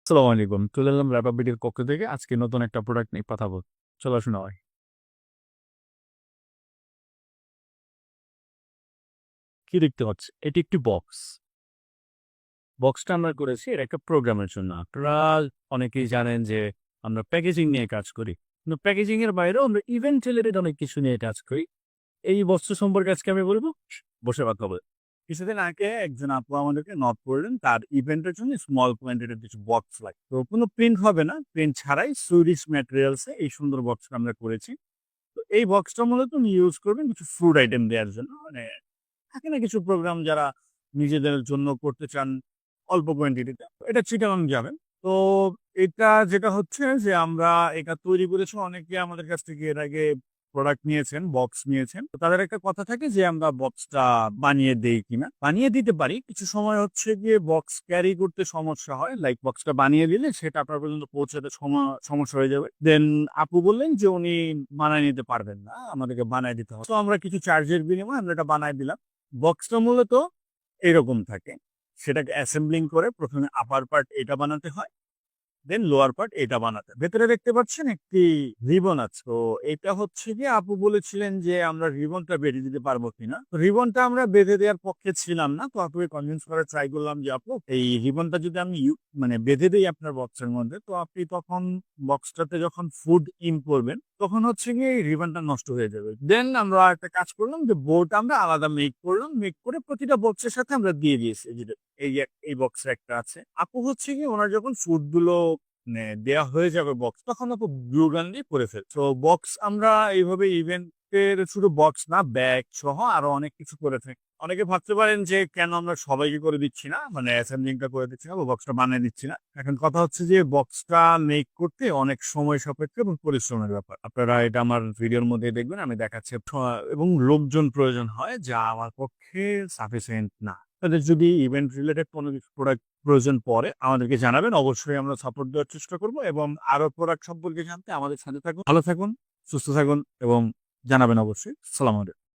আসসালামু আলাইকুম। চলে এলাম র‍্যাপ আপ ভিডিওর পক্ষ থেকে। আজকে নতুন একটা প্রোডাক্ট নিয়ে কথা বলব। চলো শোনা হয়। কি দেখতে পাচ্ছি? এটি একটি বক্স। বক্সটা আমরা করেছি এটা একটা প্রোগ্রামের জন্য। আপনারা অনেকেই জানেন যে আমরা প্যাকেজিং নিয়ে কাজ করি। কিন্তু প্যাকেজিং এর বাইরেও আমরা ইভেন্ট রিলেটেড অনেক কিছু নিয়ে কাজ করি। এই বস্তু সম্পর্কে আজকে আমি বলব। বসে কথা বলি। কিছুদিন আগে একজন আপু আমাদেরকে নক করলেন। তার ইভেন্টের জন্য স্মল কোয়ান্টিটির কিছু বক্স লাগবে। তো কোনো প্রিন্ট হবে না। প্রিন্ট ছাড়াই সুইডিশ ম্যাটেরিয়ালস এ এই সুন্দর বক্সটা আমরা করেছি। তো এই বক্সটা মূলত উনি ইউজ করবেন কিছু ফুড আইটেম দেওয়ার জন্য। মানে থাকে না কিছু প্রোগ্রাম যারা নিজেদের জন্য করতে চান অল্প কোয়ান্টিটিতে। এটা চিটাগাং যাবেন। তো এটা যেটা হচ্ছে যে আমরা এটা তৈরি করেছি অনেকে আমাদের কাছ থেকে এর আগে প্রোডাক্ট নিয়েছেন, বক্স নিয়েছেন। তো তাদের একটা কথা থাকে যে আমরা বক্সটা বানিয়ে দেই কিনা। বানিয়ে দিতে পারি। কিছু সময় হচ্ছে গিয়ে বক্স ক্যারি করতে সমস্যা হয়। লাইক বক্সটা বানিয়ে দিলে সেটা আপনার পর্যন্ত পৌঁছাতে সমস্যা হয়ে যাবে। দেন আপু বললেন যে উনি বানায় নিতে পারবেন না। আমাদেরকে বানায় দিতে হবে। তো আমরা কিছু চার্জের বিনিময়ে আমরা এটা বানায় দিলাম। বক্সটা মূলত এরকম থাকে। সেটাকে অ্যাসেম্বলিং করে ১ম এ আপার পার্ট এটা বানাতে হয়। দেন লোয়ার পার্ট এটা বানাতে। ভেতরে দেখতে পাচ্ছেন একটি রিবন আছে। তো এটা হচ্ছে গিয়ে আপু বলেছিলেন যে আমরা রিবনটা বেঁধে দিতে পারবো কিনা। তো রিবনটা আমরা বেঁধে দেওয়ার পক্ষে ছিলাম না। তো আপুকে কনভিন্স করার ট্রাই করলাম যে আপু এই রিবনটা যদি আমি মানে বেঁধে দেই আপনার বক্সের মধ্যে তো আপনি তখন বক্সটাতে যখন ফুড ইন করবেন তখন হচ্ছে গিয়ে এই রিবনটা নষ্ট হয়ে যাবে। দেন আমরা একটা কাজ করলাম যে বোর্ড আমরা আলাদা মেক করলাম। মেক করে প্রতিটা বক্সের সাথে আমরা দিয়ে দিয়েছি। এই বক্সে একটা আছে। আপু হচ্ছে গিয়ে ওনার যখন ফুড গুলো মানে দেয়া হয়ে যাবে বক্স তখন আপু গ্লু গান দিয়ে করে ফেল। তো বক্স আমরা এইভাবে ইভেন্টের শুধু বক্স না ব্যাগ সহ আরো অনেক কিছু করে থাকি। অনেকে ভাবতে পারেন যে কেন আমরা সবাইকে করে দিচ্ছি না মানে অ্যাসেম্বলিংটা করে দিচ্ছি না বা বক্সটা বানিয়ে দিচ্ছি না। এখন কথা হচ্ছে যে বক্সটা মেক করতে অনেক সময় সাপেক্ষ এবং পরিশ্রমের ব্যাপার। আপনারা এটা আমার ভিডিওর মধ্যে দেখবেন আমি দেখাচ্ছি এবং লোকজন প্রয়োজন হয় যা আমার পক্ষে সাফিসিয়েন্ট না। তাদের যদি ইভেন্ট রিলেটেড কোনো কিছু প্রোডাক্ট প্রয়োজন পড়ে আমাদেরকে জানাবেন। অবশ্যই আমরা সাপোর্ট দেওয়ার চেষ্টা করব এবং আরো প্রোডাক্ট সম্পর্কে জানতে আমাদের সাথে থাকুন। ভালো থাকুন, সুস্থ থাকুন এবং জানাবেন অবশ্যই। সালাম আলাইকুম।